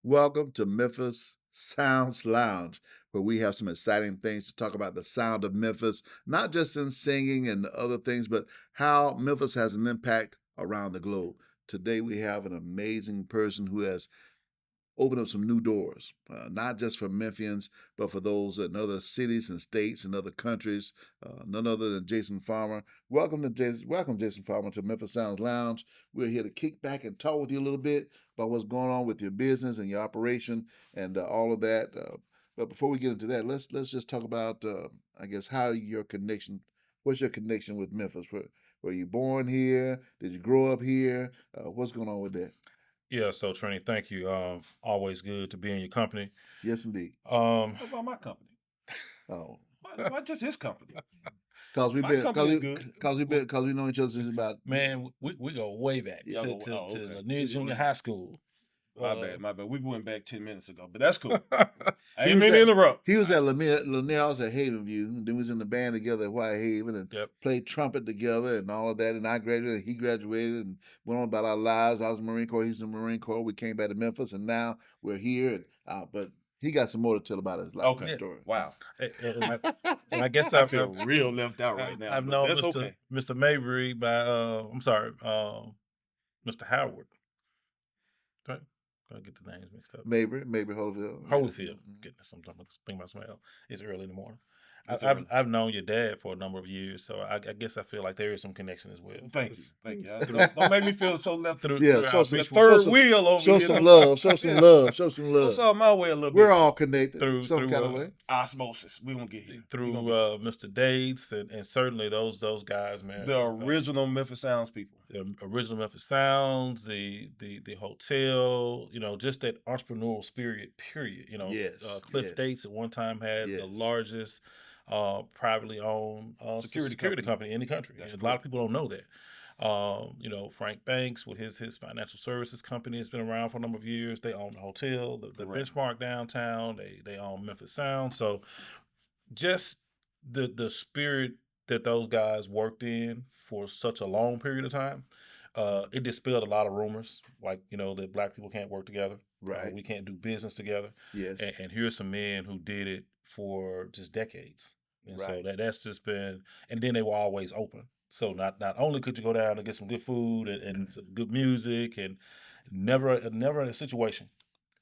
Welcome to Memphis Sounds Lounge, where we have some exciting things to talk about the sound of Memphis, not just in singing and other things, but how Memphis has an impact around the globe. Today, we have an amazing person who has opened up some new doors, not just for Memphians, but for those in other cities and states and other countries. None other than Jason Farmer. Welcome, Jason Farmer, to Memphis Sounds Lounge. We're here to kick back and talk with you a little bit about what's going on with your business and your operation and all of that. But before we get into that, let's just talk about, I guess, how your connection. What's your connection with Memphis? Were you born here? Did you grow up here? What's going on with that? Yeah, so Trini, thank you. Always good to be in your company. Yes, indeed. Um, What about my company? Oh, Why just his company? cause we've My been, company is good. cause we know each other since about. man, we go way back Yeah. to Okay. Lanier Junior High School. My bad. We went back 10 minutes ago, but that's cool. I He ain't was mean to at interrupt. he was at Lanier. I was at Haven View. And then we was in the band together at White Haven and Yep. played trumpet together and all of that. And I graduated, and he graduated, and went on about our lives. I was in the Marine Corps. He's in the Marine Corps. We came back to Memphis, and now we're here. And but he got some more to tell about his life Okay. story. Wow. And I guess I feel real left out right now, I've but known that's Mr. okay. Mr. Mabry by Mr. Howard. Right? I get the names mixed up. Maybe Holyfield. Holyfield. Goodness, I'm thinking about somebody else. It's early in the morning. It's I've early. I've known your dad for a number of years, so I guess I feel like there is some connection as well. Thank you. Don't make me feel so left Through, Yeah, through show our some, the mutual- show third some, wheel over show here. some love, show some love, show some Go love. something my way a little We're bit. all connected through some kind of through way. Osmosis. We gonna get here. through We gonna Mr. Dates and certainly those guys, man. get the original Memphis Sounds people. The original Memphis Sounds, the hotel, just that entrepreneurial spirit. Period. Yes, Cliff yes. Dates at one time had the Yes. largest privately owned Security company in the country. That's And a lot of correct. people don't know that. Frank Banks with his financial services company has been around for a number of years. They own the hotel, the Correct. Benchmark downtown. They own Memphis Sound. So just the spirit that those guys worked in for such a long period of time, it dispelled a lot of rumors, like that black people can't work together, Right. we can't do business together, Yes. and here's some men who did it for just decades, and so Right. that's just been, and then they were always open. So not only could you go down and get some good food and some good music, and never in a situation.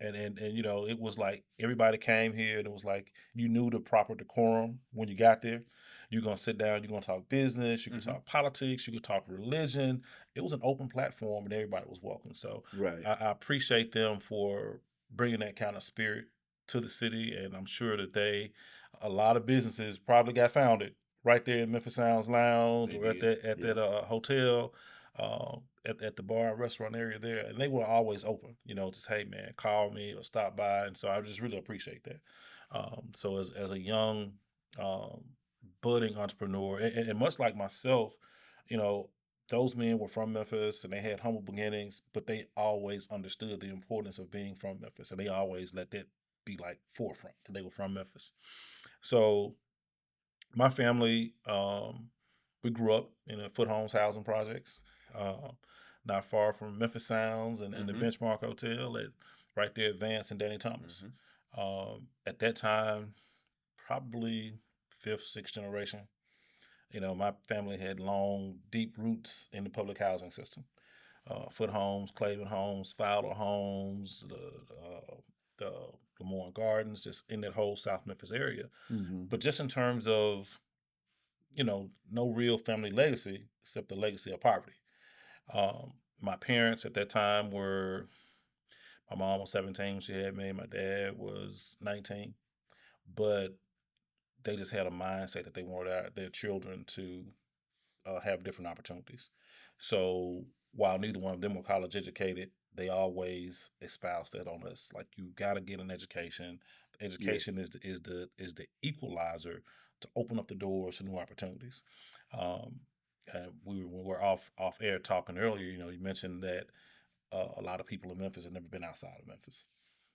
And it was like everybody came here, and it was like you knew the proper decorum when you got there. You're gonna sit down, you're gonna talk business, you can talk politics, you can talk religion. It was an open platform, and everybody was welcome. So Right. I appreciate them for bringing that kind of spirit to the city, and I'm sure that a lot of businesses probably got founded right there in Memphis Sounds Lounge They or at did. that hotel, at the bar and restaurant area there, and they were always open. Just, hey man, call me or stop by, and so I just really appreciate that. So as a young um, budding entrepreneur, and much like myself, you know, those men were from Memphis and they had humble beginnings, but they always understood the importance of being from Memphis, and they always let that be like forefront that they were from Memphis. So my family, we grew up in the Foot Homes housing projects, uh, not far from Memphis Sounds and the Benchmark Hotel right there at Vance and Danny Thomas. At that time, probably fifth, sixth generation. My family had long, deep roots in the public housing system. Foot Homes, Clavin Homes, Fowler Homes, the Lemoyne Gardens, just in that whole South Memphis area. Mm-hmm. But just in terms of no real family legacy except the legacy of poverty. My parents at that time my mom was 17 when she had me, my dad was 19, but they just had a mindset that they wanted their children to have different opportunities. So while neither one of them were college educated, they always espoused that on us. Like, you got to get an education. Education is the equalizer to open up the doors to new opportunities. Um, and we were off air talking earlier. You mentioned that a lot of people in Memphis have never been outside of Memphis,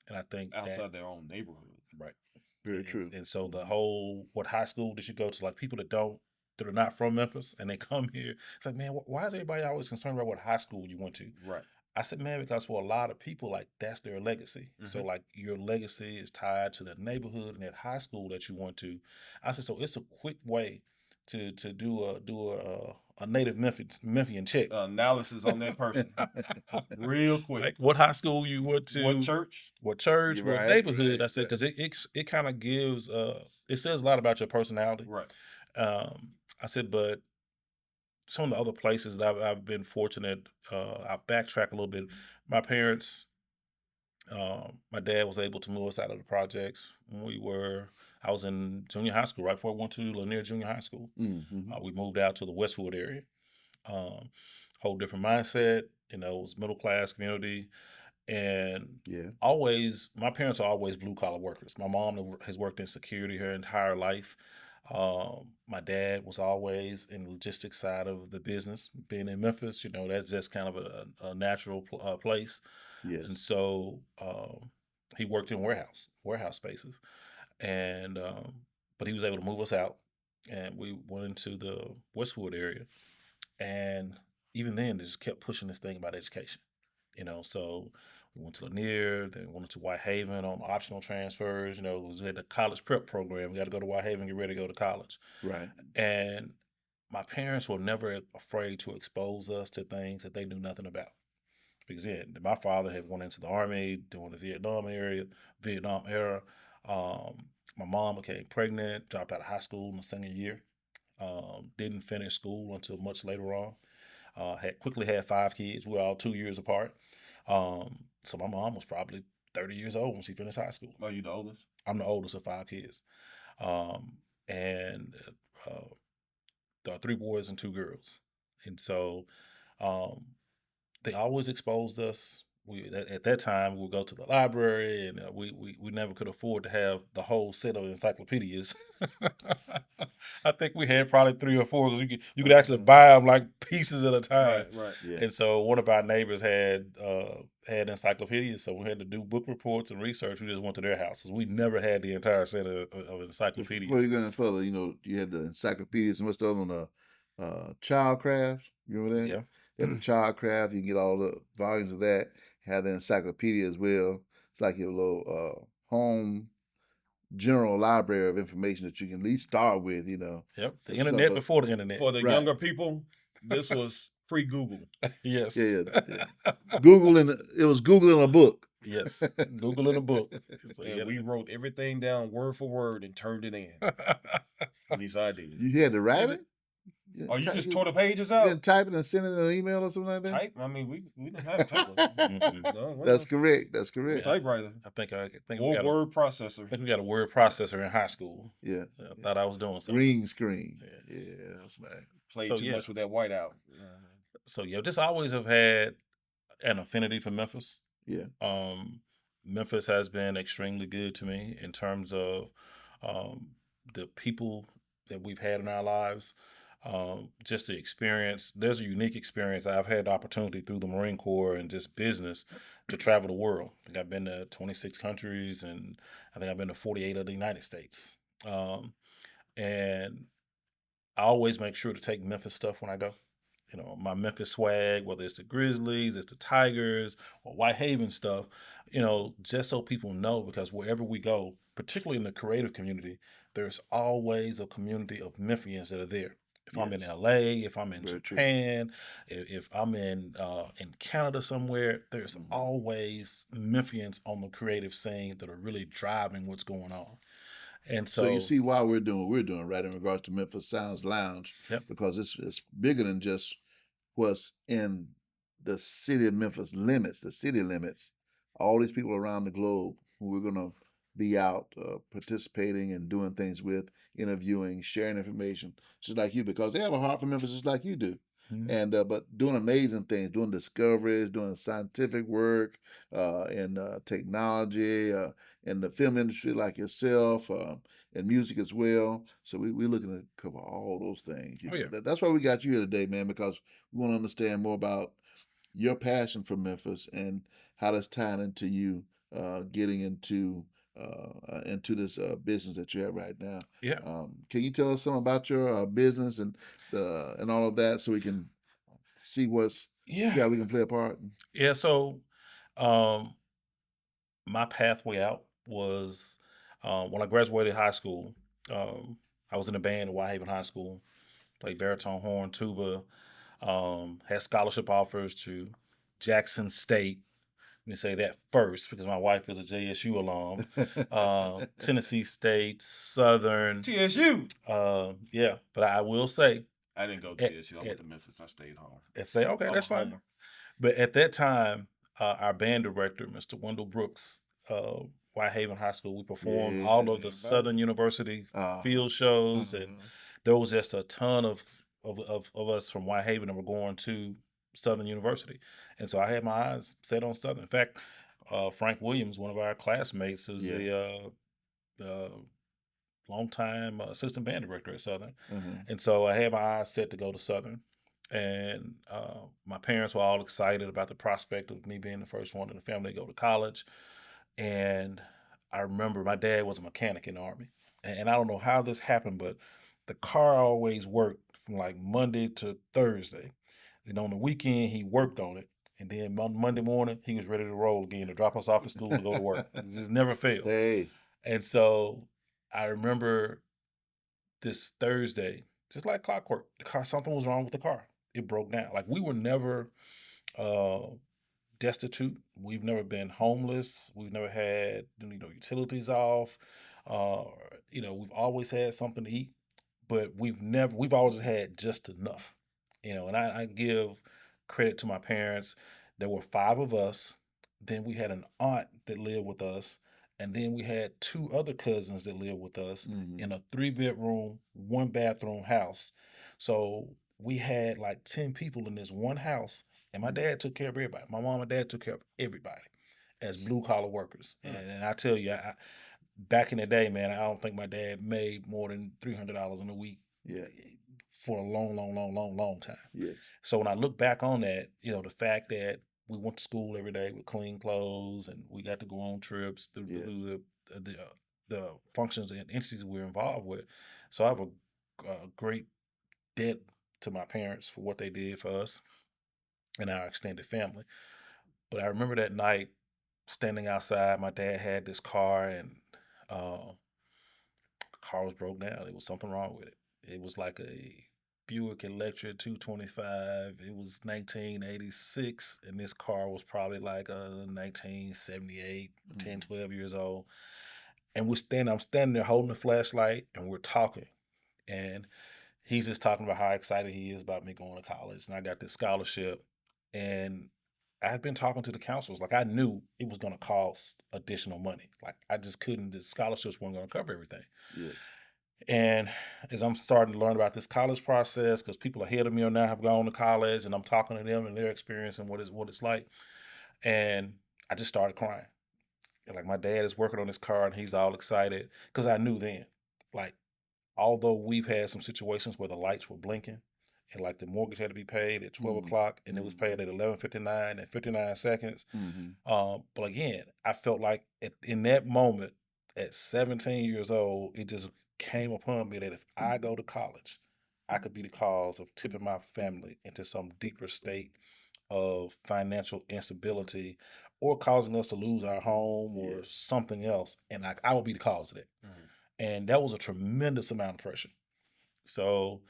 and I think Outside their own neighborhood. right. Very true. And so the whole, what high school did you go to? Like, people that are not from Memphis and they come here, it's like, man, why is everybody always concerned about what high school you went to? Right. I said, man, because for a lot of people, like that's their legacy. So Mhm. like your legacy is tied to that neighborhood and that high school that you went to. I said, so it's a quick way to do a native Memphian check. Analysis on that person, real quick. Like what high school you went What to, church? what church, You're what right, neighborhood. right, I said right. because it kind of gives it says a lot about your personality. Right. I said, but some of the other places that I've been fortunate, I backtrack a little bit. My parents, my dad was able to move us out of the projects when I was in junior high school, right before I went to Lanier Junior High School. Mhm. We moved out to the Westwood area. Um, whole different mindset, it was middle class community. And Yeah. always, my parents are always blue collar workers. My mom has worked in security her entire life. My dad was always in the logistics side of the business. Being in Memphis, that's just kind of a natural place. And Yes. so he worked in warehouse spaces, and but he was able to move us out, and we went into the Westwood area, and even then, they just kept pushing this thing about education. So we went to Lanier, then we went to Whitehaven on optional transfers. We had the college prep program. We got to go to Whitehaven, get ready to go to college. Right. And my parents were never afraid to expose us to things that they knew nothing about. Because my father had went into the army during the Vietnam era. My mom became pregnant, dropped out of high school in the senior year. Didn't finish school until much later on. Had quickly had 5 kids. We were all 2 years apart. So my mom was probably 30 years old when she finished high school. Are you the oldest? I'm the oldest of 5 kids. And there are 3 boys and 2 girls. And so um, they always exposed us. At that time we would go to the library, and we never could afford to have the whole set of encyclopedias. I think we had probably 3 or 4 because you could actually buy them like pieces at a time. Right. Yeah. And so one of our neighbors had encyclopedias, so we had to do book reports and research. We just went to their houses. We never had the entire set of Before encyclopedias. you go any further, you had the encyclopedias and what's the other one, Childcraft. You remember that? Yeah. You had the Childcraft. You can get all the volumes of that. Have the encyclopedia as well. It's like your little home general library of information that you can at least start with. Yep. The But internet before the internet. For the Right. younger people, this was pre-Google. Yes. Yeah, Google it was Google in a book. Yes. Google in a book. So, And we wrote everything down word for word and turned it in. At least I did. You had to write it. Oh, you just you tore the pages you out? didn't type it and send it in an email or something like that. Type? I mean, we didn't have a typewriter. That's correct. That's correct. Typewriter. I think Or word processor. I think we got a word processor in high school. Yeah. I thought I was doing something. Green screen. Yeah. Yeah, that's nice. Played too much with that whiteout. So just always have had an affinity for Memphis. Yeah. Memphis has been extremely good to me in terms of the people that we've had in our lives. Just the experience. There's a unique experience. I've had the opportunity through the Marine Corps and just business to travel the world. I think I've been to 26 countries, and I think I've been to 48 of the United States. And I always make sure to take Memphis stuff when I go. My Memphis swag, whether it's the Grizzlies, it's the Tigers, or Whitehaven stuff, just so people know, because wherever we go, particularly in the creative community, there's always a community of Memphians that are there. If I'm in Yes. LA, if I'm in Very true. Japan, if I'm in Canada somewhere, there's Mhm. always Memphians on the creative scene that are really driving what's going on. And So you see why we're doing what we're doing, right, in regards to Memphis Sounds Lounge, Yep. because it's bigger than just what's in the city of Memphis limits, the city limits. All these people around the globe who we're going to be out participating and doing things with, interviewing, sharing information, just like you, because they have a heart for Memphis just like you do. Mhm. And but doing amazing things, doing discoveries, doing scientific work in technology, in the film industry like yourself, and music as well. So we're looking to cover all those things. Oh, yeah. That's why we got you here today, man, because we want to understand more about your passion for Memphis and how that's tying into you getting into this business that you have right now. Yeah. Can you tell us something about your business and all of that, so we can see what's Yeah. See how we can play a part? Yeah. So, um, my pathway out was when I graduated high school. I was in a band at Whitehaven High School, played baritone, horn, tuba, had scholarship offers to Jackson State. Let me say that first because my wife is a JSU alum. Tennessee State, Southern. TSU. Yeah, but I will say, I didn't go at, TSU. I went to Memphis. I stayed home. say, okay, I'm a that's fine. homer. But at that time, our band director, Mr. Wendell Brooks, Whitehaven High School, we performed Yeah. all of the Southern University field shows, and there was just a ton of us from Whitehaven that were going to Southern University, and so I had my eyes set on Southern. In fact, Frank Williams, one of our classmates, is the longtime assistant band director at Southern, and so I had my eyes set to go to Southern. And my parents were all excited about the prospect of me being the first one in the family to go to college. And I remember my dad was a mechanic in the Army. And I don't know how this happened, but the car always worked from like Monday to Thursday. And on the weekend, he worked on it. And then on Monday morning, he was ready to roll again to drop us off to school to go to work. It just never failed. Hey. And so I remember this Thursday, just like clockwork, the car, something was wrong with the car. It broke down. Like we were never destitute. We've never been homeless. We've never had utilities off. We've always had something to eat, but we've always had just enough. And I give credit to my parents. There were 5 of us. Then we had an aunt that lived with us. And then we had 2 other cousins that lived with us in a 3-bedroom, 1-bathroom house. So we had like 10 people in this one house, and my dad took care of everybody. My mom and dad took care of everybody as blue collar workers. And I tell you, back in the day, man, I don't think my dad made more than $300 in a week. Yeah. For a long, long, long, long, long time. Yes. So when I look back on that, the fact that we went to school every day with clean clothes and we got to go on trips through the functions and entities we were involved with. So I have a great debt to my parents for what they did for us and our extended family. But I remember that night standing outside. My dad had this car, and the car was broke down. It was something wrong with it. It was like a Buick Electra 225. It was 1986, and this car was probably like 1978, 10, 12 years old. And I'm standing there holding the flashlight, and we're talking. And he's just talking about how excited he is about me going to college. And I got this scholarship. And I had been talking to the counselors. Like I knew it was going to cost additional money. Like I just couldn't, the scholarships weren't going to cover everything. Yes. And as I'm starting to learn about this college process, because people ahead of me now have gone to college, and I'm talking to them and their experience and what it's like. And I just started crying. And like my dad is working on his car, and he's all excited because I knew then, like, although we've had some situations where the lights were blinking and like the mortgage had to be paid at 12 o'clock and it was paid at 11:59 and 59 seconds. But again, I felt like in that moment at 17 years old, it just came upon me that if I go to college, I could be the cause of tipping my family into some deeper state of financial instability or causing us to lose our home or something else. And I will be the cause of that. And that was a tremendous amount of pressure. So,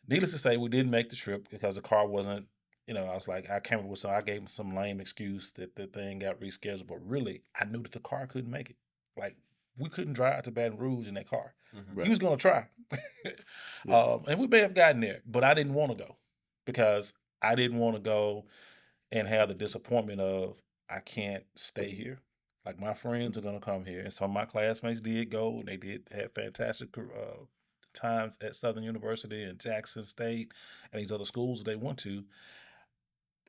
needless to say, we didn't make the trip because the car wasn't, I was like, I came up with I gave him some lame excuse that the thing got rescheduled. But really, I knew that the car couldn't make it. Like, we couldn't drive to Baton Rouge in that car. He was going to try. And we may have gotten there, but I didn't want to go because I didn't want to go and have the disappointment of, I can't stay here. Like my friends are gonna come here, and some of my classmates did go. They did have fantastic times at Southern University and Jackson State and these other schools that they went to.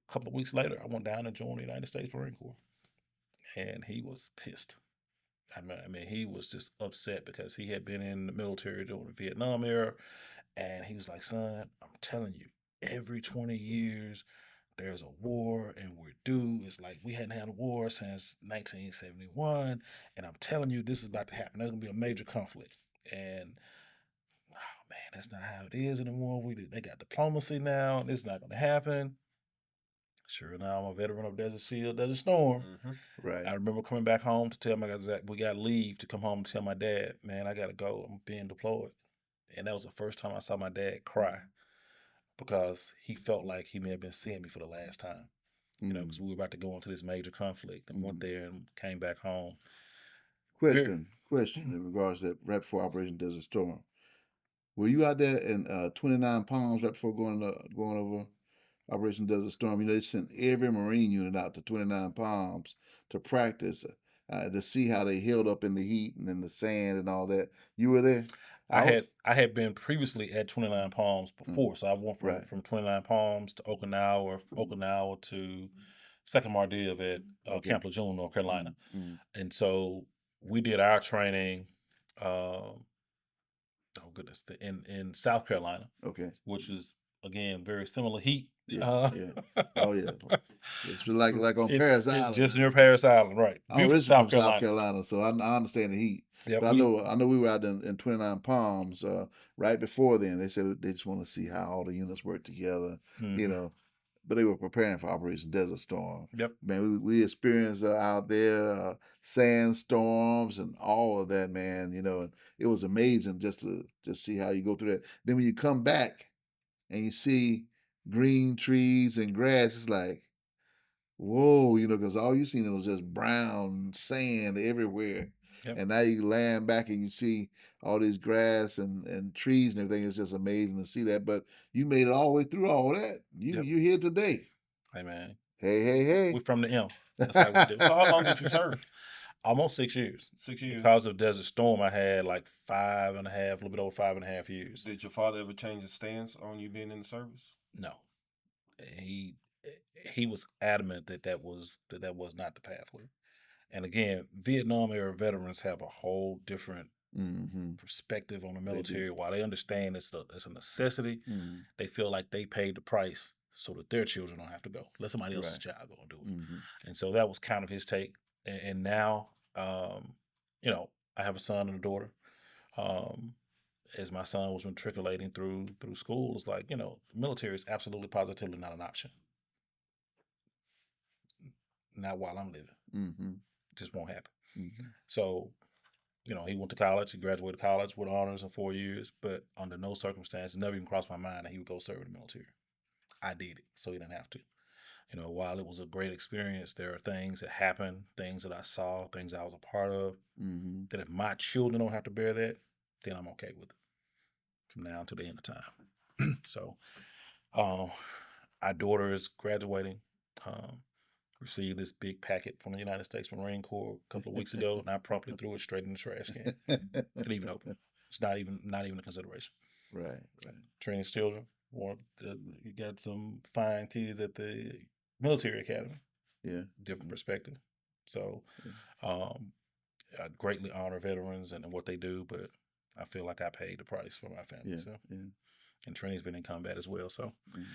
A couple of weeks later, I went down and joined the United States Marine Corps, and he was pissed. I mean, he was just upset because he had been in the military during the Vietnam era, and he was like, "Son, I'm telling you, every 20 years." There's a war and we're due. It's like we hadn't had a war since 1971. And I'm telling you, this is about to happen. There's going to be a major conflict. And, oh man, that's not how it is anymore. They got diplomacy now. It's not going to happen. Sure, now I'm a veteran of Desert Shield, Desert Storm. Mm-hmm. Right. I remember coming back home to tell my guys that we got leave to come home and tell my dad, man, I gotta go. I'm being deployed. And that was the first time I saw my dad cry because he felt like he may have been seeing me for the last time. You know, Mm. because we were about to go into this major conflict and went Mm. there and came back home. Very, Question in regards to that right before Operation Desert Storm. Were you out there in 29 Palms right before going over Operation Desert Storm? You know, they sent every Marine unit out to 29 Palms to practice, to see how they held up in the heat and in the sand and all that. You were there? I I had was. I had been previously at 29 Palms Mm, before, so I went right. from 29 Palms to Okinawa to Second Mardiv at Okay. Camp Lejeune, North Carolina. Mm, mm, And so we did our training, um, oh goodness, in South Carolina, okay. which is again very similar heat. Yeah. Uh, Yeah. Oh yeah. It's like on Paris it Island. just near Paris Island, right? I'm Beautiful originally South from South Carolina. Carolina, so I understand the heat. Yeah, But I know we were out in 29 Palms right before then. They said they just want to see how all the units work together, you mhm. know. But they were preparing for Operation Desert Storm. Yep, Man, we experienced out there sandstorms and all of that, man. You know, and it was amazing just to just see how you go through that. Then when you come back and you see green trees and grass, it's like, whoa, you know, because all you seen was just brown sand everywhere. yep, And now you land back and you see all this grass and trees and everything. It's just amazing to see that. But you made it all the way through all that. yep. You're here today. Hey man, Hey, we from the M. That's how we do. So how long did you serve? Almost 6 years. 6 years. Because of Desert Storm, I had like 5.5, a little bit over 5.5 years. Did your father ever change his stance on you being in the service? No, he he was adamant that was not the pathway. And again, Vietnam era veterans have a whole different hmm perspective on the They do. military. While they understand it's a necessity, Mm. they feel like they paid the price so that their children don't have to go. Let somebody else's Right. child go and do it. hmm And so that was kind of his take. And now, you know, I have a son and a daughter. Um, as my son was matriculating through school, it's like, military is absolutely positively not an option. Not while I'm living. hmm It just won't happen. hmm So, he went to college, he graduated college with honors in 4 years, but under no circumstance, it never even crossed my mind that he would go serve in the military. I did it, so he didn't have to. While it was a great experience, there are things that happened, things that I saw, things I was a part of, hmm that if my children don't have to bear that, then I'm okay with it from now to the end of time. So, um, our daughter is graduating. Um, Received this big packet from the United States Marine Corps a couple of weeks ago, and I promptly threw it straight in the trash can. Didn't even open it. It's not even a consideration. Right. Training children. You got some fine kids at the military academy. Yeah. Different perspective. So, Yeah. um, I greatly honor veterans and what they do, but I feel like I paid the price for my family. Yeah. So, Yeah. and Trini's been in combat as well. So, Mhm.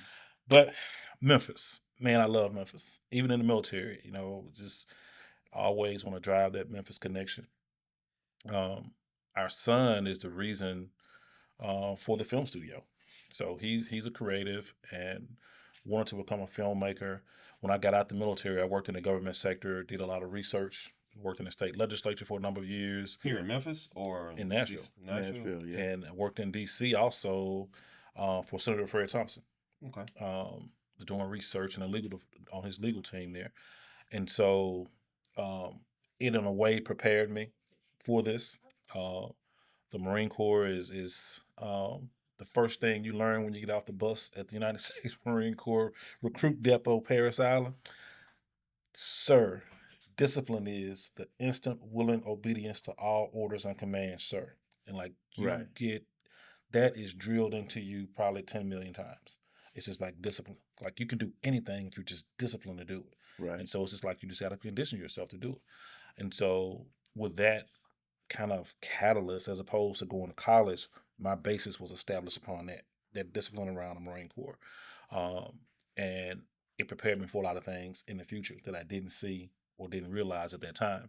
but Memphis, man, I love Memphis. Even in the military, just always want to drive that Memphis connection. Um, our son is the reason for the film studio. So he's a creative and wanted to become a filmmaker. When I got out the military, I worked in the government sector, did a lot of research, worked in the state legislature for a number of years Here in Memphis or in Nashville, Nashville? Yeah. and I worked in D.C. also for Senator Fred Thompson, Okay. doing research and on his legal team there. And so it in a way prepared me for this. Uh, the Marine Corps is the first thing you learn when you get off the bus at the United States Marine Corps Recruit Depot, Paris Island. Sir, discipline is the instant willing obedience to all orders and commands, sir. And like you Right. get that is drilled into you probably 10 million times. It's just like discipline. Like you can do anything if you're just disciplined to do it. Right. And so it's just like you just got to condition yourself to do it. And so with that kind of catalyst, as opposed to going to college, my basis was established upon that discipline around the Marine Corps. And it prepared me for a lot of things in the future that I didn't see or didn't realize at that time.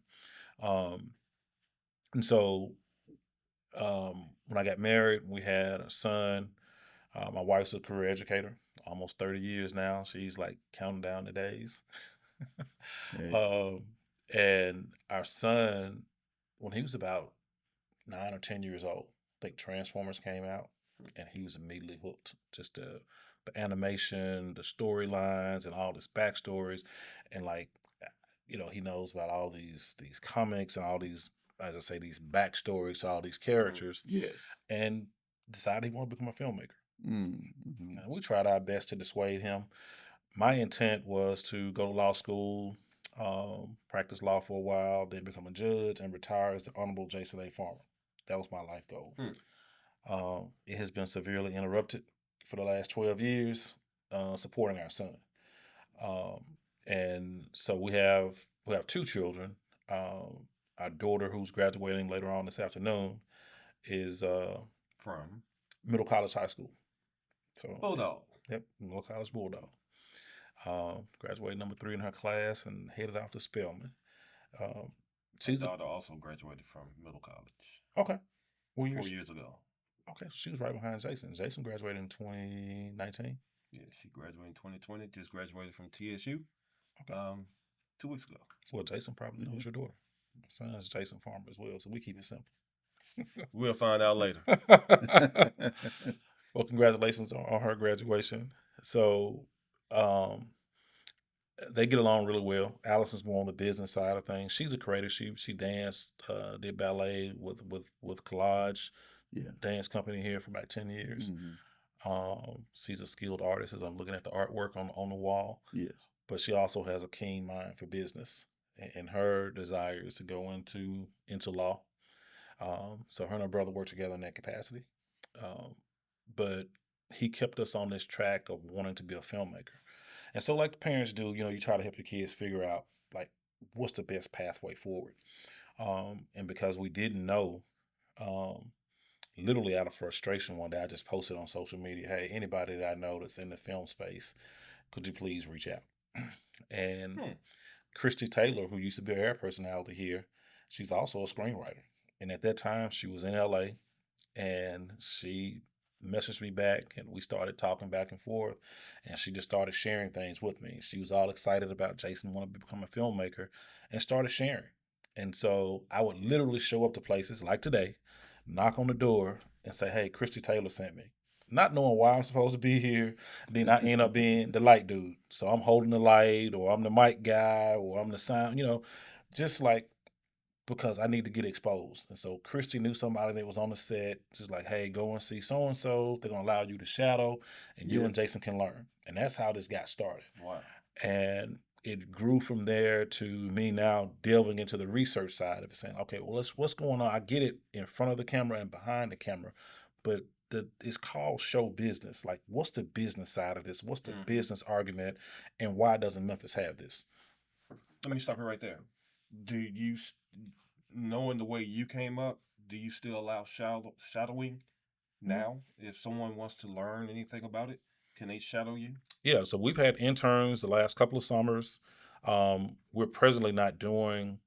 Um, and so when I got married, we had a son. My wife's a career educator. almost 30 years now. She's like counting down the days. Hey. um, and our son, when he was about 9 or 10 years old, I think Transformers came out, and he was immediately hooked. Just the animation, the storylines, and all this backstories, and like he knows about all these comics and all these, as I say, these backstories to all these characters, Yes. and decided he wanted to become a filmmaker. Mm-hmm. And we tried our best to dissuade him. My intent was to go to law school, practice law for a while, then become a judge and retire as the Honorable Jason A. Farmer. That was my life goal. It has been severely interrupted for the last 12 years, supporting our son. Um, and so we have two children. Our daughter, who's graduating later on this afternoon, is From middle college high school. So Bulldog. yep, middle college bulldog. Graduated number 3 in her class and headed out to Spelman. Um, My she's daughter also graduated from middle college okay. What 4 years? years ago. Okay, she was right behind Jason. Jason graduated in 2019. Yeah, she graduated in 2020. Just graduated from TSU Okay. 2 weeks ago. Well, Jason probably knows your daughter. My son is Jason Farmer as well, so we keep it simple. We'll find out later. Well, congratulations on her graduation. So, um, they get along really well. Allison's more on the business side of things. She's a creator. She danced, did ballet with Collage Yeah. dance company here for about 10 years. She's a skilled artist as I'm looking at the artwork on the wall. Yes. But she also has a keen mind for business, and her desire is to go into law. So her and her brother work together in that capacity. But he kept us on this track of wanting to be a filmmaker. And so, like the parents do, you try to help your kids figure out like what's the best pathway forward. And because we didn't know, um, literally out of frustration, one day I just posted on social media, "Hey, anybody that I know that's in the film space, could you please reach out?" And Christy Taylor, who used to be an air personality here, she's also a screenwriter. And at that time, she was in LA, and she messaged me back, and we started talking back and forth, and she just started sharing things with me. She was all excited about Jason wanting to become a filmmaker and started sharing. And so I would literally show up to places like today, knock on the door, and say, "Hey, Christy Taylor sent me." Not knowing why I'm supposed to be here. Then I end up being the light dude. So I'm holding the light, or I'm the mic guy, or I'm the sound, just like because I need to get exposed. And so Christy knew somebody that was on the set, just like, "Hey, go and see so and so. They're gonna allow you to shadow, and you Yeah. and Jason can learn." And that's how this got started. Wow. And it grew from there to me now delving into the research side of it, saying, "Okay, well, what's going on? I get it in front of the camera and behind the camera, but it's called show business. Like, what's the business side of this? What's the business argument, and why doesn't Memphis have this?" Let me stop you right there. Do you, knowing the way you came up, do you still allow shadowing now? If someone wants to learn anything about it, can they shadow you? Yeah, so we've had interns the last couple of summers. We're presently not doing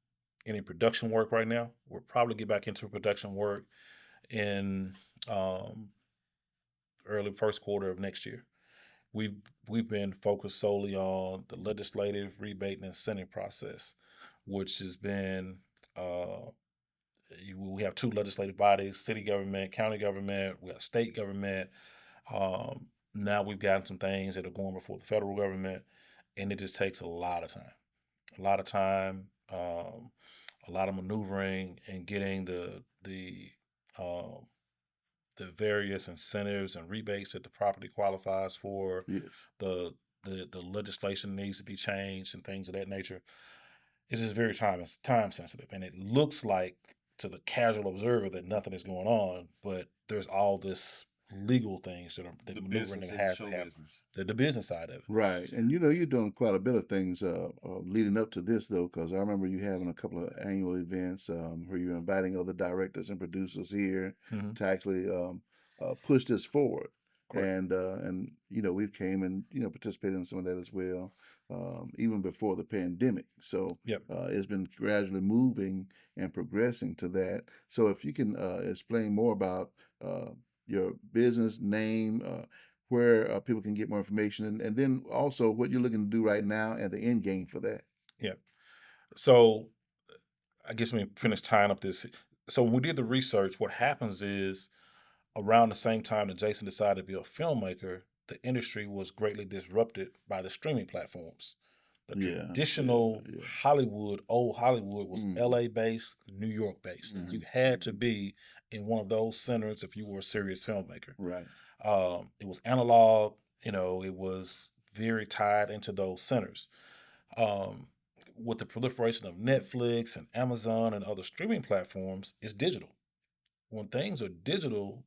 any production work right now. We'll probably get back into production work in um, early first quarter of next year. We've we've been focused solely on the legislative rebate and incentive process, which has been we have two legislative bodies: city government, county government. We have state government. Now we've gotten some things that are going before the federal government, and it just takes a lot of time, a lot of time, a lot of maneuvering, and getting um, the various incentives and rebates that the property qualifies for. Yes. The legislation needs to be changed and things of that nature. It's just very time sensitive, and it looks like to the casual observer that nothing is going on, but there's all this legal things that The maneuvering business that and has show to happen. business. The business side of it. Right. And you're doing quite a bit of things leading up to this, though, because I remember you having a couple of annual events where you're inviting other directors and producers here Mhm. to actually push this forward. Correct. And we've came and participated in some of that as well, even before the pandemic. So Yep. it's been gradually moving and progressing to that. So if you can explain more about your business name, where people can get more information, and then also what you're looking to do right now and the end game for that. Yeah. So I guess let me finish tying up this. So when we did the research, what happens is around the same time that Jason decided to be a filmmaker, the industry was greatly disrupted by the streaming platforms. The Yeah, traditional yeah. Hollywood, old Hollywood, was Mm, LA based, New York based. hmm You had to be in one of those centers if you were a serious filmmaker. Right. It was analog, it was very tied into those centers. Um, with the proliferation of Netflix and Amazon and other streaming platforms, it's digital. When things are digital,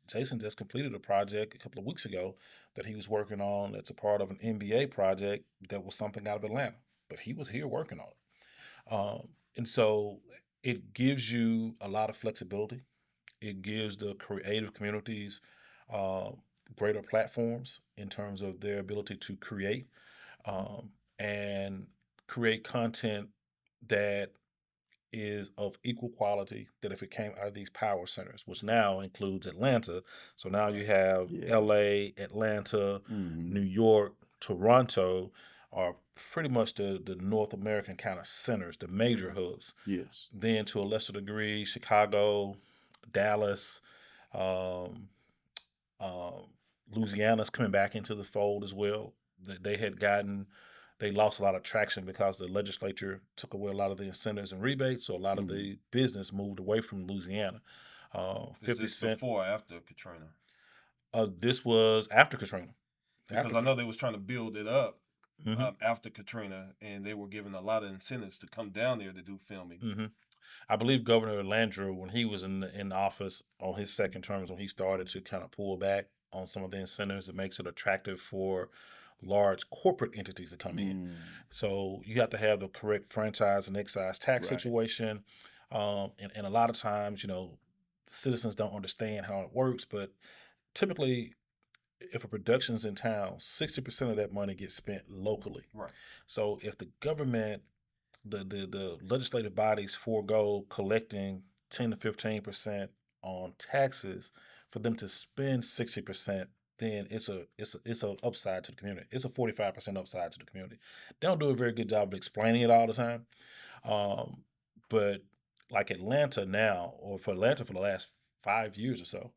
Jason just completed a project a couple of weeks ago that he was working on. That's a part of an NBA project that was something out of Atlanta, but he was here working on it. And so it gives you a lot of flexibility. It gives the creative communities uh, greater platforms in terms of their ability to create and create content that is of equal quality that if it came out of these power centers, which now includes Atlanta. So now you have Yeah. LA, Atlanta, hmm New York, Toronto are pretty much the North American kind of centers, the major hubs. Yes. Then to a lesser degree, Chicago, Dallas, um, um, Louisiana's coming back into the fold as well. They lost a lot of traction because the legislature took away a lot of the incentives and rebates, so a lot of hmm the business moved away from Louisiana. Is 50 this Cent. before or after Katrina? This was after Katrina. Because I know they was trying to build it up hmm after Katrina, and they were given a lot of incentives to come down there to do filming. hmm I believe Governor Landrieu, when he was in office on his second terms, when he started to kind of pull back on some of the incentives, it makes it attractive for large corporate entities to come in. Mm, So you have to have the correct franchise and excise tax right. situation. And a lot of times, citizens don't understand how it works, but typically, if a production's in town, 60% of that money gets spent locally. Right. So if the government, the legislative bodies forego collecting 10 to 15% on taxes for them to spend 60%, then it's a upside to the community. It's a 45% upside to the community. They don't do a very good job of explaining it all the time. Um, but like Atlanta now, or for Atlanta for the last 5 years or so,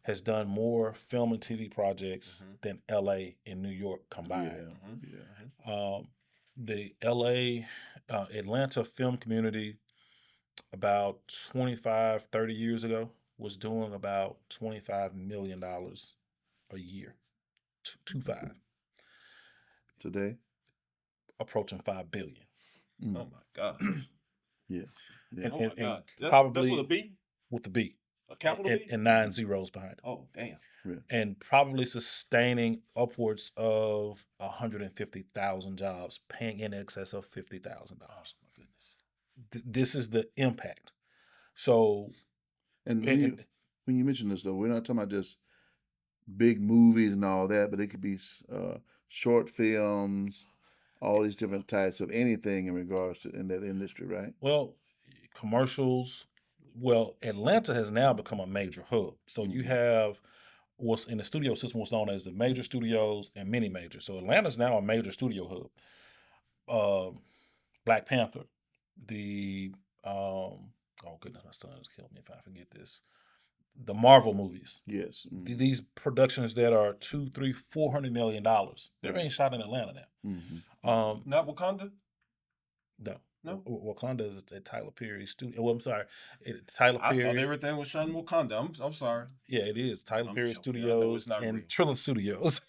has done more film and TV projects than LA and New York combined. Yeah. Yeah. The LA, Atlanta film community about 25, 30 years ago was doing about $25 million a year. 25, Today. approaching 5 billion. Mm, Oh my God. yeah. Yeah. And, Oh and, my and God. That's with a probably B? with the B A capital and, B? and 9 zeros behind it. Oh, damn. Yeah. And probably sustaining upwards of 150,000 jobs, paying in excess of $50,000. Oh my goodness. This is the impact. So, And and, when you mention this though, we're not talking about just big movies and all that, but it could be short films, all these different types of anything in regards to in that industry, right? well, commercials. Well, Atlanta has now become a major hub. So you Mhm. have what's in the studio system, what's known as the major studios and mini major. So Atlanta's now a major studio hub. Black Panther, the oh goodness, my son has killed me if I forget this. The Marvel movies. Yes. These productions that are $200, $300, $400 million. They're being Right. shot in Atlanta now. Mhm. Not Wakanda? No. No? Wakanda is a Tyler Perry studio. Well, I'm sorry. Tyler I thought Perry. everything was shot in Wakanda. I'm sorry. Yeah, it is. Tyler I'm Perry joking. I know it's Studios not real. and Triller Studios,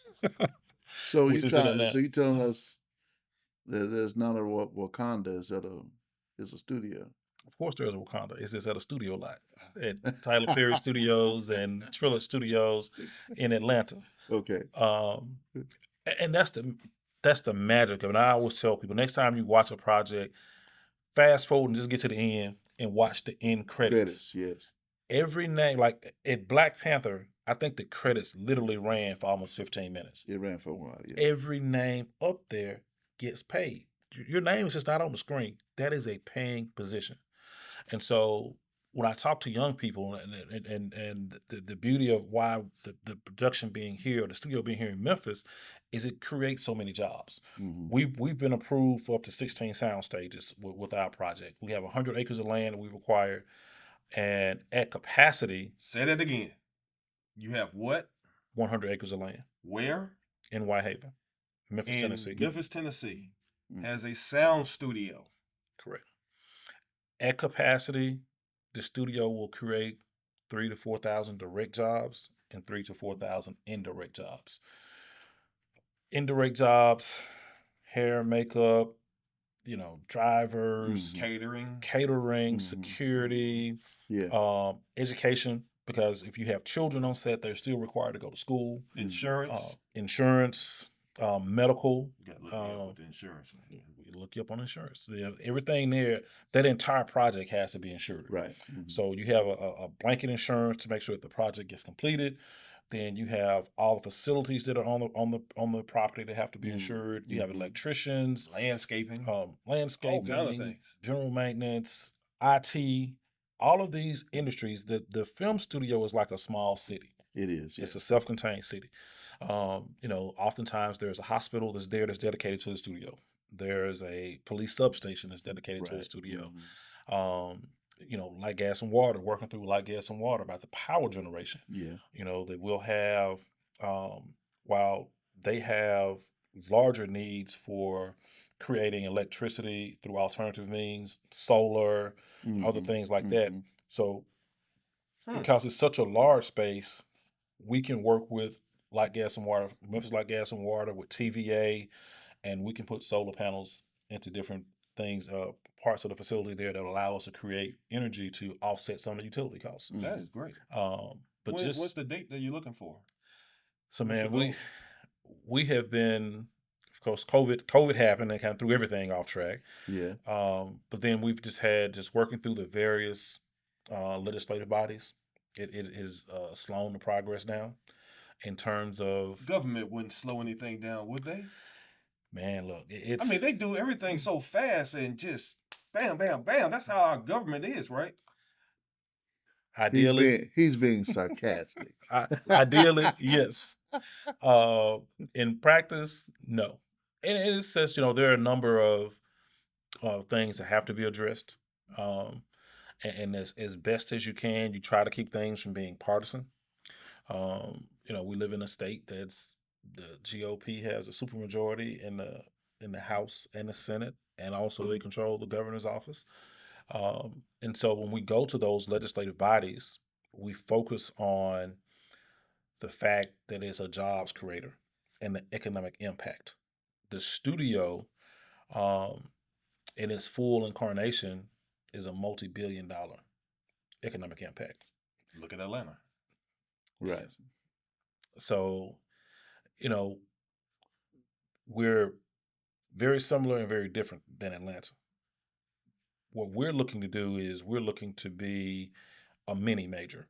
So which is in Atlanta. so you telling us that there's none of what Wakanda is a studio. Of course, there's Wakanda. It's just at a studio lot at Tyler Perry Studios and Triller Studios in Atlanta. Okay. And that's the magic of it. I always tell people next time you watch a project, fast forward and just get to the end and watch the end credits. Credits, yes. Every name, like at Black Panther, I think the credits literally ran for almost 15 minutes. It ran for a while, yeah. Every name up there gets paid. Your name is just not on the screen. That is a paying position. And so when I talk to young people, and the beauty of why the production being here, or the studio being here in Memphis, is it creates so many jobs. Mhm. We've been approved for up to 16 sound stages with our project. We have 100 acres of land that we've acquired, and at capacity, Say that again. You have what? 100 acres of land Where? in Whitehaven, Memphis, In Tennessee. Memphis, Tennessee, Mm. has a sound studio. Correct. At capacity, the studio will create 3 to 4 thousand direct jobs and 3 to 4 thousand indirect jobs. Indirect jobs, hair, makeup, drivers, Mhm. Catering. catering, Mhm. security, Yeah. education, because if you have children on set, they're still required to go to school. Insurance. Insurance, medical. You gotta look me up with the insurance. We look you up on insurance. Everything there, that entire project has to be insured. Right. Mhm. So you have a blanket insurance to make sure that the project gets completed. Then you have all the facilities that are on the property that have to be Mhm. insured. You have Mhm. electricians, Landscaping. All kind of landscaping, things. general maintenance, IT, all of these industries. The film studio is like a small city. It is. It's Yeah. a self-contained city. Oftentimes there's a hospital that's there that's dedicated to the studio. There's a police substation that's dedicated to the Right. studio. Mhm. Light, gas, and water, working through light, gas, and water about the power generation. Yeah. They will have, while they have larger needs for creating electricity through alternative means, solar, other Mhm. things like that. Mhm. So, Hmm. because it's such a large space, we can work with Light, Gas, and Water, Memphis Light, Gas, and Water with TVA, and we can put solar panels into different things, parts of the facility there that allow us to create energy to offset some of the utility costs. That Mhm. is great. But What's the date that you're looking for? so What's your man, goal? we have been, of course, COVID happened and kind of threw everything off track. Yeah. But then we've just working through the various legislative bodies. It is slowing the progress down in terms of, Government wouldn't slow anything down, would they? man, look, I mean, they do everything so fast and just bam, bam, bam. That's how our government is, right? ideally, He's being sarcastic. ideally, yes. Uh, in practice, no. And it says, there are a number of things that have to be addressed. Um, and as best as you can, you try to keep things from being partisan. We live in a state that's the GOP has a supermajority in the House and the Senate, and also they control the governor's office. And so when we go to those legislative bodies, we focus on the fact that it's a jobs creator and the economic impact. The studio, um, in its full incarnation, is a multi-billion-dollar economic impact. Look at Atlanta. Right. Yes. So, you know, we're very similar and very different than Atlanta. What we're looking to do is we're looking to be a mini major.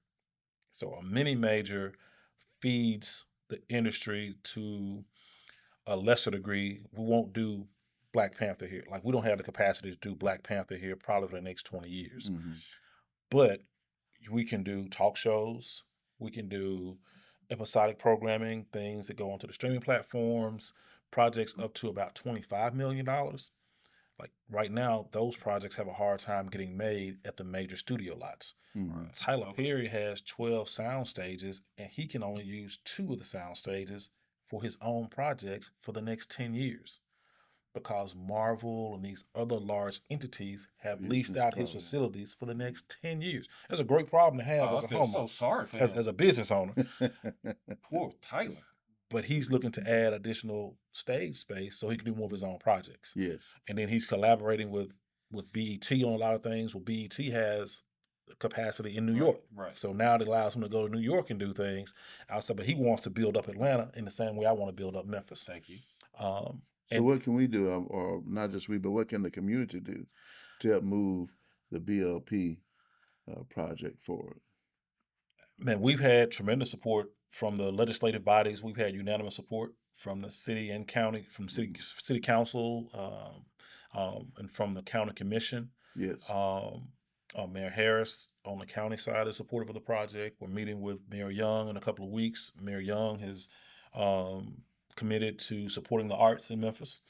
So a mini major feeds the industry to a lesser degree. We won't do Black Panther here. Like, we don't have the capacity to do Black Panther here probably for the next 20 years. Mhm. But we can do talk shows. We can do episodic programming, things that go onto the streaming platforms, projects up to about $25 million. Like right now, those projects have a hard time getting made at the major studio lots. Mhm. Tyler Okay. Perry has 12 sound stages, and he can only use 2 of the sound stages for his own projects for the next 10 years, because Marvel and these other large entities have It's leased out his installed. facilities for the next 10 years. That's a great problem to have Oh, as I a feel so homeowner, sorry for as him. a business owner. Poor Tyler. But he's looking to add additional stage space so he can do more of his own projects. Yes. And then he's collaborating with BET on a lot of things. Well, BET has capacity in New Right, York. right. So now it allows him to go to New York and do things outside, but he wants to build up Atlanta in the same way I want to build up Memphis. Thank you. Um, So and what can we do, or not just we, but what can the community do to help move the BLP project forward? man, we've had tremendous support from the legislative bodies. We've had unanimous support from the city and county, from city council, and from the county commission. Yes. Um, Mayor Harris on the county side is supportive of the project. We're meeting with Mayor Young in a couple of weeks. Mayor Young has um, committed to supporting the arts in Memphis.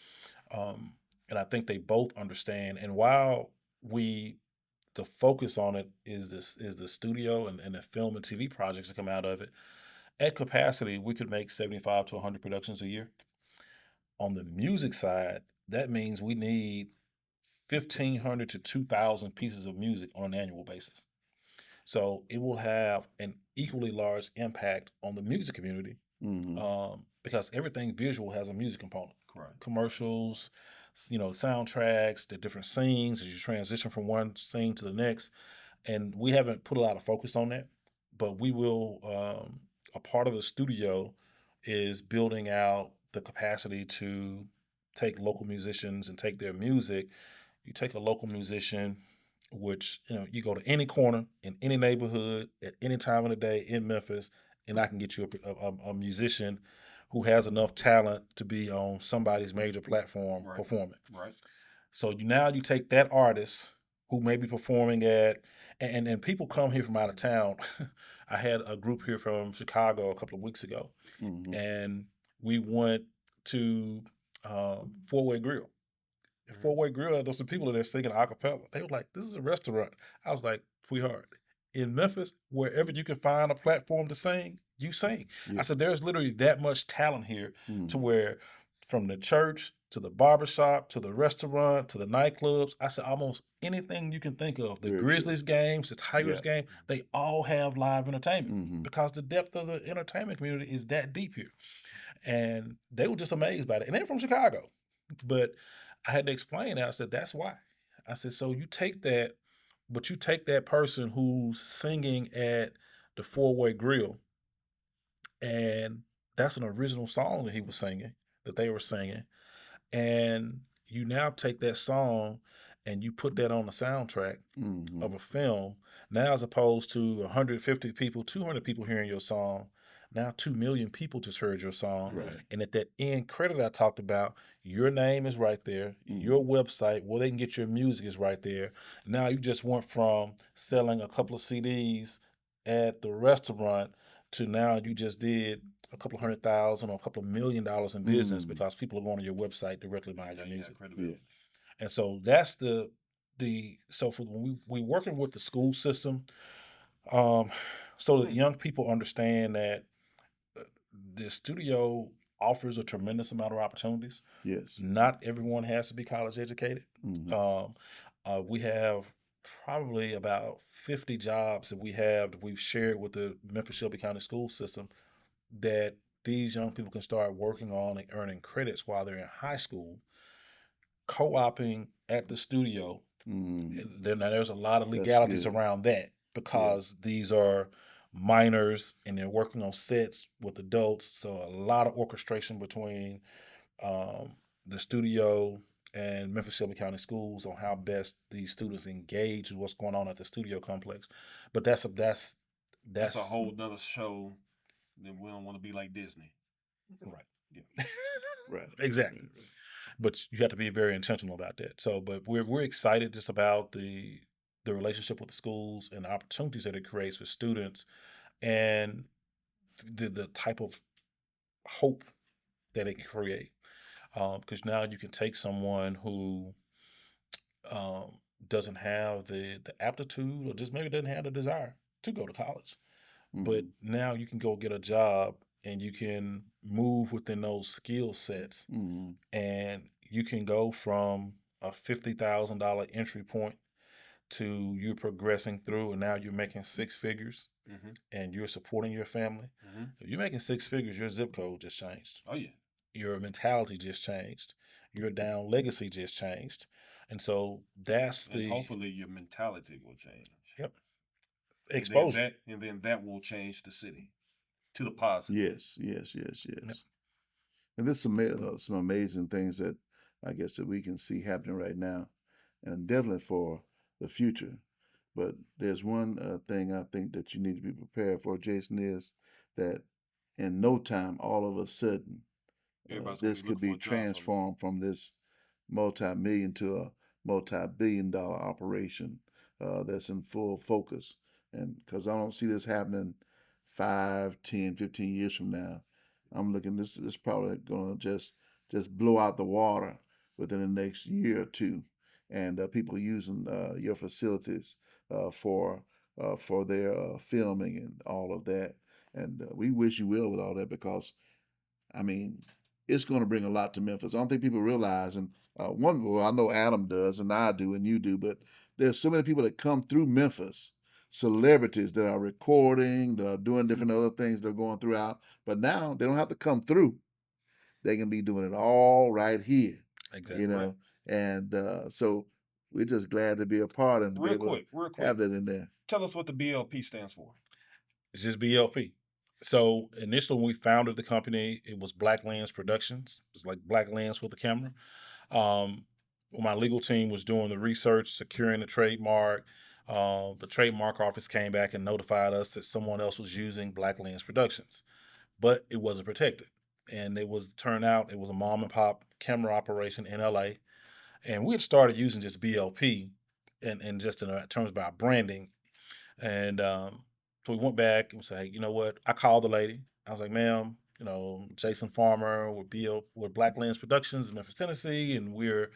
Um, and I think they both understand. And while we the focus on it is the studio and the film and TV projects that come out of it. At capacity, we could make 75 to 100 productions a year. On the music side, that means we need 1,500 to 2,000 pieces of music on an annual basis. So it will have an equally large impact on the music community Hmm. because everything visual has a music component. Correct. Commercials, soundtracks, the different scenes as you transition from one scene to the next. And we haven't put a lot of focus on that, but we will. A part of the studio is building out the capacity to take local musicians and take their music. You take a local musician, which you go to any corner in any neighborhood at any time of the day in Memphis, and I can get you a musician who has enough talent to be on somebody's major platform Right. performing. Right. So you take that artist who may be performing at, and people come here from out of town. I had a group here from Chicago a couple of weeks ago, Hmm. and we went to Four Way Grill. At Four Way Grill, there's some people in there singing a cappella. They were like, "This is a restaurant." I was like, "Sweetheart, in Memphis, wherever you can find a platform to sing, you sing." Yeah. I said, "There's literally that much talent here to Hmm. where, from the church to the barbershop to the restaurant to the nightclubs, I said almost anything you can think of. The Very true. Grizzlies games, the Tigers Yeah. game, they all have live entertainment Hmm. because the depth of the entertainment community is that deep here." And they were just amazed by it. And they're from Chicago. But I had to explain that. I said, "That's why." I said, "So you take that, but you take that person who's singing at the Four Way Grill, and that's an original song that he was singing, that they were singing. And you now take that song and you put that on the soundtrack Hmm. of a film. Now, as opposed to 150 people, 200 people hearing your song, now 2 million people just heard your song. Right. And at that end credit I talked about, your name is right there. Your website where they can get your music is right there. Now you just went from selling a couple of CDs at the restaurant to now you just did a couple of 100,000 or a couple of $1 million in business because people are going to your website directly buying your Yeah, you got music. credibility. And so that's so for when we working with the school system, so that young people understand that uh, the studio offers a tremendous amount of opportunities. Yes. Not everyone has to be college educated. Hmm. We have probably about 50 jobs that we've shared with the Memphis Shelby County school system that these young people can start working on and earning credits while they're in high school, co-oping at the studio. Hmm. Now there's a lot of That's legalities good. around that Yeah. because these are minors and they're working on sets with adults. So a lot of orchestration between um, the studio and Memphis Shelby County Schools on how best these students engage with what's going on at the studio complex. But that's That's a whole nother show. Then we don't want to be like Disney. right. Yeah. Right. Exactly. Right. But you have to be very intentional about that. So, but we're excited just about the relationship with the schools and the opportunities that it creates for students, and the type of hope that it can create. Because now you can take someone who um, doesn't have the aptitude or just maybe doesn't have the desire to go to college, but Hmm. now you can go get a job and you can move within those skill sets Hmm. and you can go from a $50,000 entry point to you progressing through and now you're making six figures Mm-hmm. and you're supporting your family. Mm-hmm. If you're making six figures, your zip code just changed. Oh yeah. Your mentality just changed. Your down legacy just changed. And so that's And the hopefully your mentality will change. yep, And then exposure. that will change the city to the positive. Yes. Yes. Yes. Yep. Yes. And there's some amazing things that I guess that we can see happening right now, and definitely for the future. But there's one thing I think that you need to be prepared for, Jason, is that in no time, all of a sudden, Everybody's gonna this be could looking for be a job from you. transformed from this multi-million to a multi-billion-dollar operation that's in full focus. And because I don't see this happening 5, 10, 15 years from now, I'm looking this probably gonna just blow out the water within the next year or two, and people using your facilities for their filming and all of that. And we wish you well with all that because I mean, it's going to bring a lot to Memphis. I don't think people realize, and well, I know Adam does, and I do, and you do, but there's so many people that come through Memphis, celebrities that are recording, that are doing different other things that are going throughout. But now they don't have to come through; they can be doing it all right here, Exactly. you know. And so we're just glad to be a part and to be able to Real have quick. that in there. Tell us what the BLP stands for. It's just BLP. So initially, when we founded the company, it was Black Lens Productions. It's like Black Lens for the camera. When my legal team was doing the research, securing the trademark office came back and notified us that someone else was using Black Lens Productions, but it wasn't protected. And it was a mom and pop camera operation in LA. And we had started using just BLP and just in terms of our branding. And so we went back and we said, hey, you know what? I called the lady. I was like, ma'am, Jason Farmer with Black Lens Productions in Memphis, Tennessee, and we're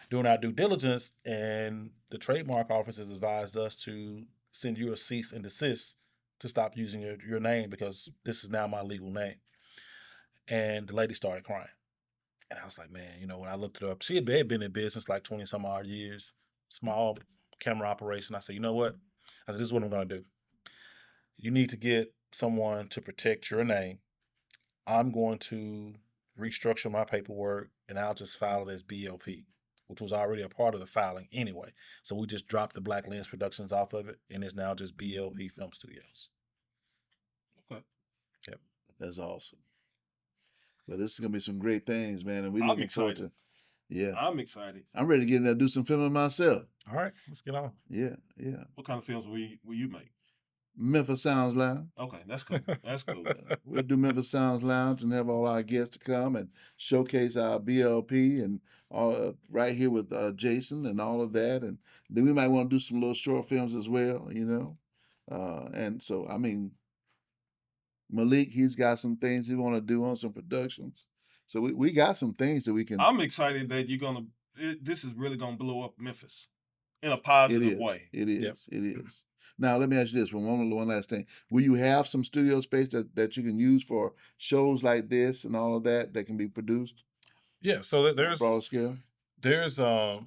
doing our due diligence. And the trademark office has advised us to send you a cease and desist to stop using your name because this is now my legal name. And the lady started crying. And I was like, man, when I looked her up, they had been in business like 20 some odd years, small camera operation. I said, you know what? I said, this is what I'm going to do. You need to get someone to protect your name. I'm going to restructure my paperwork and I'll just file it as BLP, which was already a part of the filing anyway. So we just dropped the Black Lens Productions off of it and it's now just BLP Film Studios. Okay. Yep. That's awesome. But this is gonna be some great things, man, and we're I'm looking excited. forward to. Yeah, I'm excited. I'm ready to get in there and do some filming myself. All right, let's get on. Yeah. What kind of films will you make? Memphis Sounds Lounge. Okay, that's cool. That's cool. We'll do Memphis Sounds Lounge and have all our guests to come and showcase our BLP and all right here with Jason and all of that. And then we might want to do some little short films as well, and so I mean, Malik, he's got some things he want to do on some productions. So we got some things that we can. I'm excited that this is really gonna blow up Memphis in a positive way. It is. Yep. It is. Now let me ask you this: one last thing. Will you have some studio space that you can use for shows like this and all of that can be produced? Yeah. So there's broad scale. There's the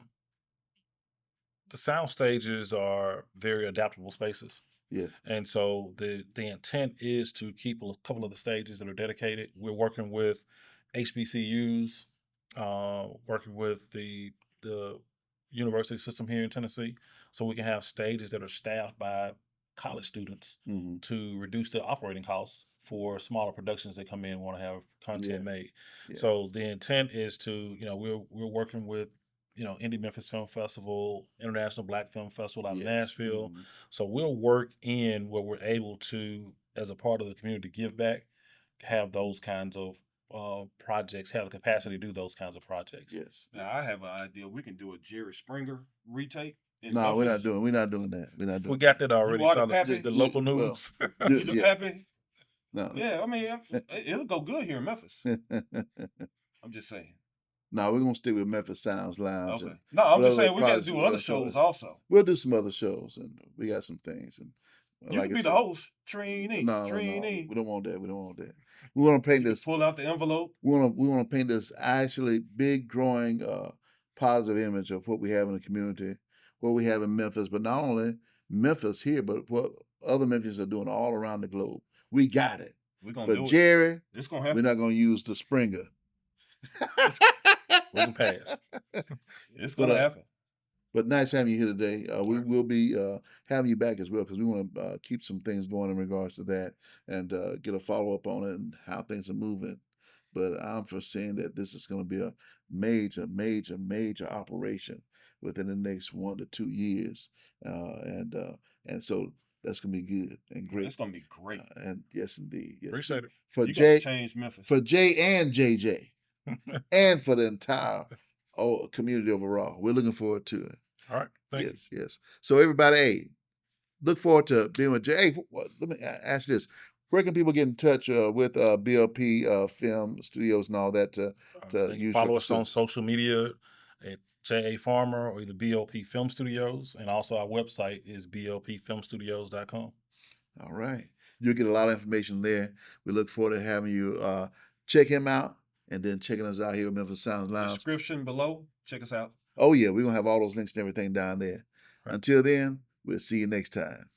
sound stages are very adaptable spaces. Yeah. And so the intent is to keep a couple of the stages that are dedicated. We're working with HBCUs, working with the university system here in Tennessee, so we can have stages that are staffed by college students to reduce the operating costs for smaller productions that come in and want to have content made. Yeah. So the intent is to, we're working with Indie Memphis Film Festival, International Black Film Festival out of Nashville. So we'll work in where we're able to, as a part of the community, give back, have those kinds of projects, have the capacity to do those kinds of projects. Yes. Now I have an idea. We can do a Jerry Springer retake. No, we're not doing that. We got that already. You are the local news. You the Pappy? No. Yeah, I mean, it'll go good here in Memphis. I'm just saying. No, we're gonna stick with Memphis Sounds Lounge. Okay. No, I'm just saying we got to do other shows also. We'll do some other shows, and we got some things. And you can be the host, Trini. No, we don't want that. We want to paint this. Pull out the envelope. We want to paint this actually big, growing, positive image of what we have in the community, what we have in Memphis, but not only Memphis here, but what other Memphians are doing all around the globe. We got it. We're gonna do it. But Jerry, it's gonna happen. We're not gonna use the Springer. We can pass. It's gonna happen. But nice having you here today. We will be having you back as well because we want to keep some things going in regards to that and get a follow up on it and how things are moving. But I'm foreseeing that this is going to be a major, major, major operation within the next 1 to 2 years, and so that's going to be good and great. It's going to be great. And yes, indeed. Yes, appreciate it. For you Jay, change Memphis. For Jay and JJ, and for the entire community overall. We're looking forward to it. All right. Thank you. yes. So everybody, hey, look forward to being with Jay. Hey, let me ask you this: where can people get in touch with BLP Film Studios and all that to They can use your follow us on facilities? social media at J.A. Farmer or either BLP Film Studios. And also our website is blpfilmstudios.com. All right, you'll get a lot of information there. We look forward to having you check him out and then checking us out here at Memphis Sounds Lounge. Description below. Check us out. Oh yeah, we're gonna have all those links and everything down there. Right. Until then, we'll see you next time.